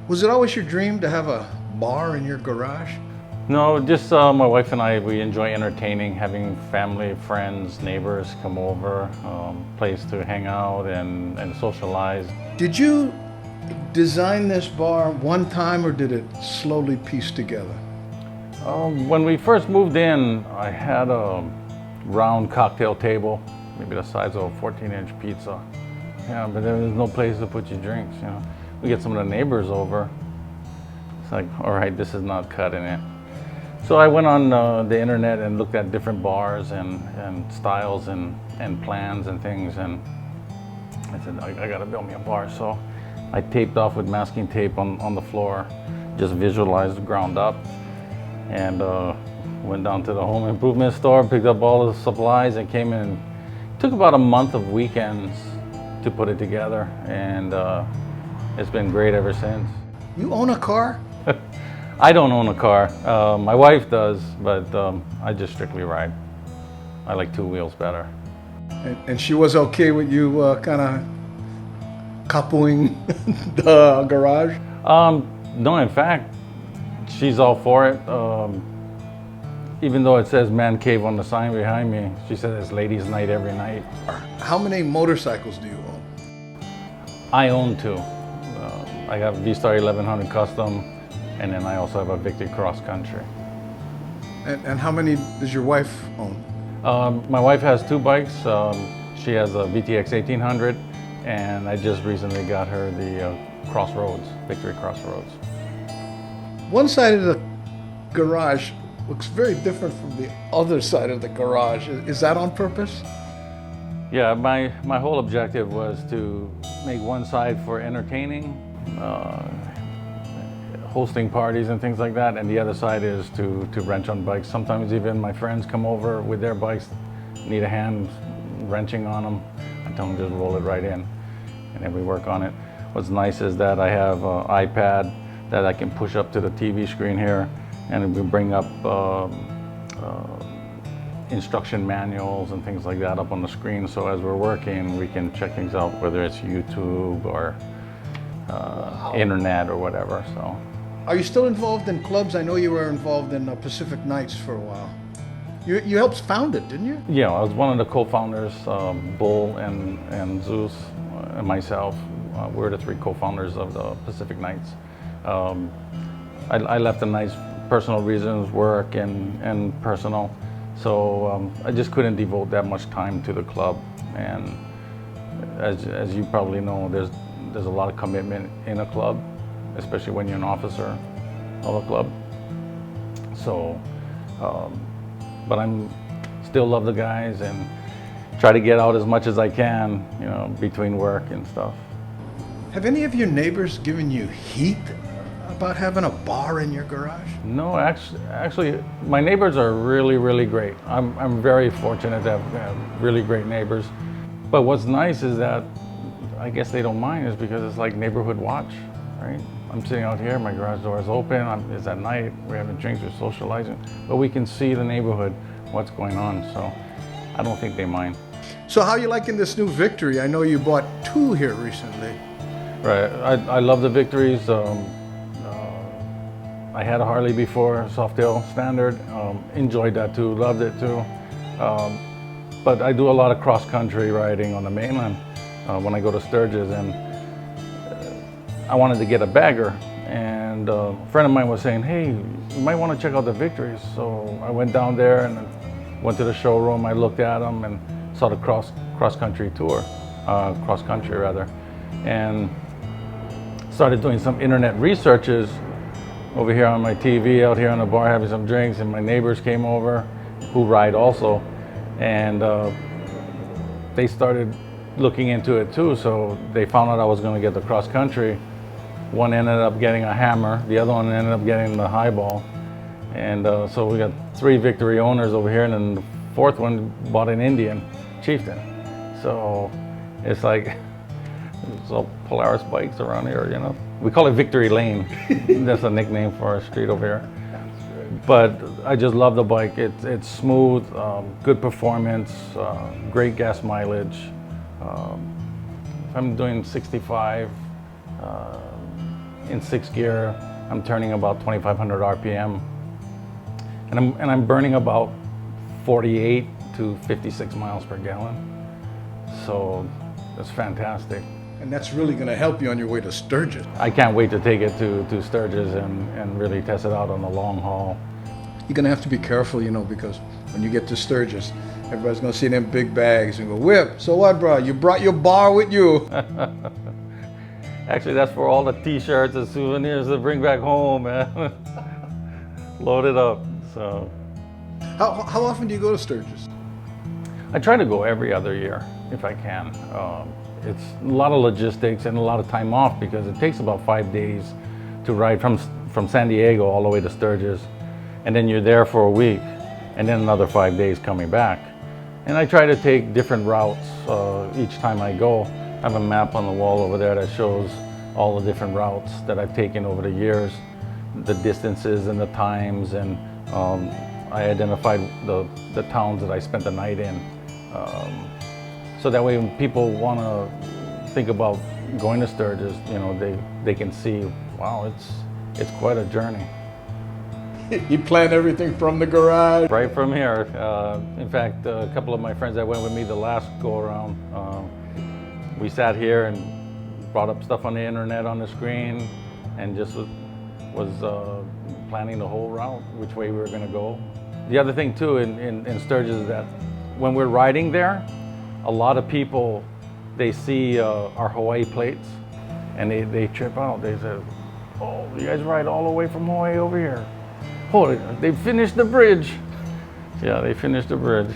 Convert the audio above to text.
Was it always your dream to have a bar in your garage? No, just my wife and I, we enjoy entertaining, having family, friends, neighbors come over, place to hang out and socialize. Did you design this bar one time or did it slowly piece together? When we first moved in, I had a round cocktail table, maybe the size of a 14-inch pizza. Yeah, but there was no place to put your drinks, you know. We get some of the neighbors over. It's like, all right, this is not cutting it. So I went on the internet and looked at different bars and styles and plans and things, and I said, I gotta build me a bar. So I taped off with masking tape on the floor, just visualized ground up, and went down to the home improvement store, picked up all the supplies and came in. It took about a month of weekends to put it together, and it's been great ever since. You own a car? I don't own a car. My wife does, but I just strictly ride. I like two wheels better. And she was okay with you kind of coupling the garage? No, in fact, she's all for it. Even though it says man cave on the sign behind me, she says it's ladies' night every night. How many motorcycles do you own? I own two. I have V-Star 1100 Custom, and then I also have a Victory Cross Country. And how many does your wife own? My wife has two bikes. She has a VTX 1800, and I just recently got her the Crossroads, Victory Crossroads. One side of the garage looks very different from the other side of the garage. Is that on purpose? Yeah, my whole objective was to make one side for entertaining, hosting parties and things like that, and the other side is to wrench on bikes. Sometimes even my friends come over with their bikes, need a hand wrenching on them. I tell them just roll it right in, and then we work on it. What's nice is that I have an iPad that I can push up to the TV screen here, and we bring up instruction manuals and things like that up on the screen, so as we're working we can check things out, whether it's YouTube or internet or whatever. So, are you still involved in clubs? I know you were involved in Pacific Nights for a while. You helped found it, didn't you? Yeah, I was one of the co-founders. Bull and Zeus and myself, we're the three co-founders of the Pacific Nights. I left the nights, personal reasons, work and personal. So I just couldn't devote that much time to the club, and as you probably know, there's a lot of commitment in a club, especially when you're an officer of a club. So, but I'm still love the guys and try to get out as much as I can, you know, between work and stuff. Have any of your neighbors given you heat about having a bar in your garage? No, actually, my neighbors are really great. I'm very fortunate to have really great neighbors. But what's nice is that I guess they don't mind, is because it's like neighborhood watch, right? I'm sitting out here, my garage door is open, it's at night, we're having drinks, we're socializing, but we can see the neighborhood, what's going on, so I don't think they mind. So how are you liking this new Victory? I know you bought two here recently. Right, I love the Victories. I had a Harley before, Softail Standard, enjoyed that too, loved it too. But I do a lot of cross-country riding on the mainland when I go to Sturgis, and I wanted to get a bagger, and a friend of mine was saying, hey, you might want to check out the Victories. So I went down there and went to the showroom, I looked at them and saw the cross-country tour, cross-country rather, and started doing some internet researches over here on my TV, out here on the bar having some drinks, and my neighbors came over who ride also, and they started looking into it too, so they found out I was going to get the cross country. One ended up getting a Hammer, the other one ended up getting the Highball, and so we got three Victory owners over here, and then the fourth one bought an Indian Chieftain. So it's like, it's all Polaris bikes around here, you know. We call it Victory Lane. That's a nickname for our street over here. But I just love the bike. It's smooth, good performance, great gas mileage. If I'm doing 65, in 6th gear, I'm turning about 2,500 RPM, and I'm burning about 48 to 56 miles per gallon. So that's fantastic. And that's really going to help you on your way to Sturgis. I can't wait to take it to Sturgis and really test it out on the long haul. You're going to have to be careful, you know, because when you get to Sturgis, everybody's going to see them big bags and go, Whip, so what, bro? You brought your bar with you. Actually, that's for all the t-shirts and souvenirs to bring back home, man. Load it up, so. How often do you go to Sturgis? I try to go every other year if I can. It's a lot of logistics and a lot of time off because it takes about 5 days to ride from San Diego all the way to Sturgis. And then you're there for a week and then another 5 days coming back. And I try to take different routes each time I go. I have a map on the wall over there that shows all the different routes that I've taken over the years, the distances and the times, and I identified the towns that I spent the night in. So that way when people want to think about going to Sturgis, you know, they can see, wow, it's quite a journey. You plan everything from the garage? Right from here. In fact, a couple of my friends that went with me the last go around, we sat here and brought up stuff on the internet on the screen and just was planning the whole route, which way we were going to go. The other thing too in Sturgis is that when we're riding there, a lot of people, they see our Hawaii plates and they trip out. They say, oh, you guys ride all the way from Hawaii over here. Oh, they finished the bridge. Yeah, they finished the bridge.